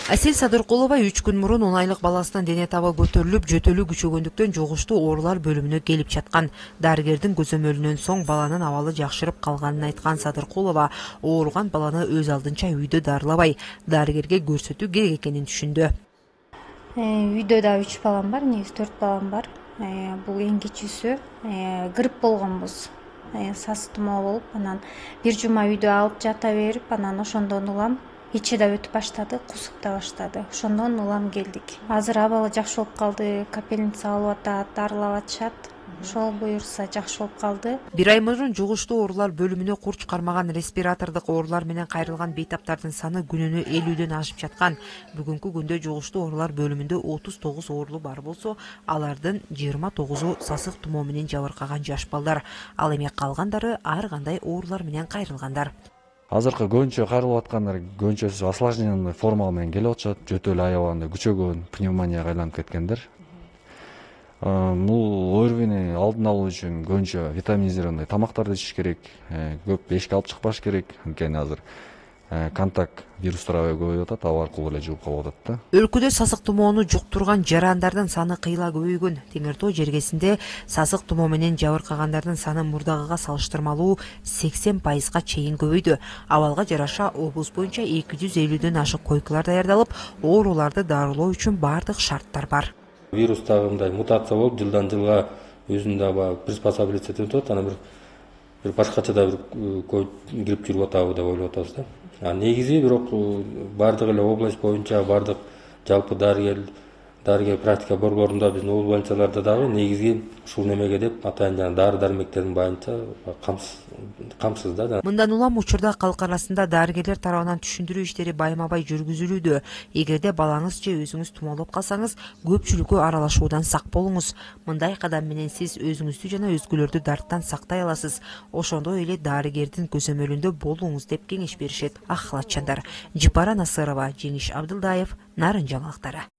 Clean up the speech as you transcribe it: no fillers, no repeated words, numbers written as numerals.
Асел Садыркулова 3 күн мурун 10 айлык баласынын дене табы көтөрүлүп, жөтөлү күчөгөндүктөн жогуштуу оорулар бөлүмүнө келип жаткан. Дарыгердин көзөмөлүнөн соң баланын абалы жакшырып калганын айткан Садыркулова ооруган баланы өз алдынча үйдө дарылабай, дарыгерге көрсөтүү керек экенин түшүндү. Үйдө да 3 балам бар, негизи 4 балам бар. Бул эң кичүүсү грипп болгонбуз. Сас тумоо болуп, анан бир жума үйдө алып жата берип, анан ошондон улам ичи да өтүп баштады, кусуп да баштады. Ошондон улам келдик. Азыр абалы жакшы болуп калды, капельница алып атат, дарылап атышат. Ошол буюрса жакшы болуп калды. Бир ай мурун жугуштуу оорулар бөлүмүнө курч кармаган респиратордук оорулар менен кайрылган бейтаптардын саны күнүнө 50дөн ашып жаткан. Бүгүнкү күндө жугуштуу оорулар бөлүмүндө 39 оорулуу бар болсо, алардын 29у сасык тумоо менен жабыркаган жаш балдар. Ал эми калгандары ар кандай оорулар менен кайрылгандар. Азыркы көбүнчө кайрылып аткандар көбүнчөсү осложненный форма менен келип атышат. Жөтөлү аябаганда күчөгөн, пневмонияга айланып кеткендер. Бул ОРВИни алдын алуу үчүн көбүнчө витаминизированный тамактарды ичиш керек. Көп эшикке алып чыкпаш керек. Анткени азыр контакт вирустар көбөйүп атат, ал аркылуу эле жугуп калып атат да. Өлкөдө сасык тумоону жуктурган жарандардын саны кыйла көбөйгөн. Теңир Тоо жергесинде сасык тумоо менен жабыркагандардын саны мурдагыга салыштырмалуу 80%га чейин көбөйдү. Абалга жараша облус боюнча 250дөн ашык койкалар даярдалып, ооруларды дарылоо үчүн бардык шарттар бар. Вирус дагы мындай мутация болуп, жылдан жылга өзүн дагы приспособиться этип атат. Анан бир башкача да бир грипп жүрүп атабы деп ойлоп атабыз да. Негизи бирок бардык эле область боюнча бардык жалпы дарыгер практика борборунда биздин облус больницаларда дагы негизи ушул немеге деп атайын жана дары дармектердин боюнча камсыз да. Мындан улам учурда калк арасында дарыгерлер тарабынан түшүндүрүү иштери байма-бай жүргүзүлүүдө. Эгерде балаңыз же өзүңүз тумоолоп калсаңыз, көпчүлүккө аралашуудан сак болуңуз. Мындай кадам менен сиз өзүңүздү жана өзгөлөрдү дарттан сактай аласыз. Ошондой эле дарыгердин көзөмөлүндө болуңуз деп кеңеш беришет ак халатчандар. Жыпара Насырова, Жеңиш Абдылдаев, Нарын жаңылыктары.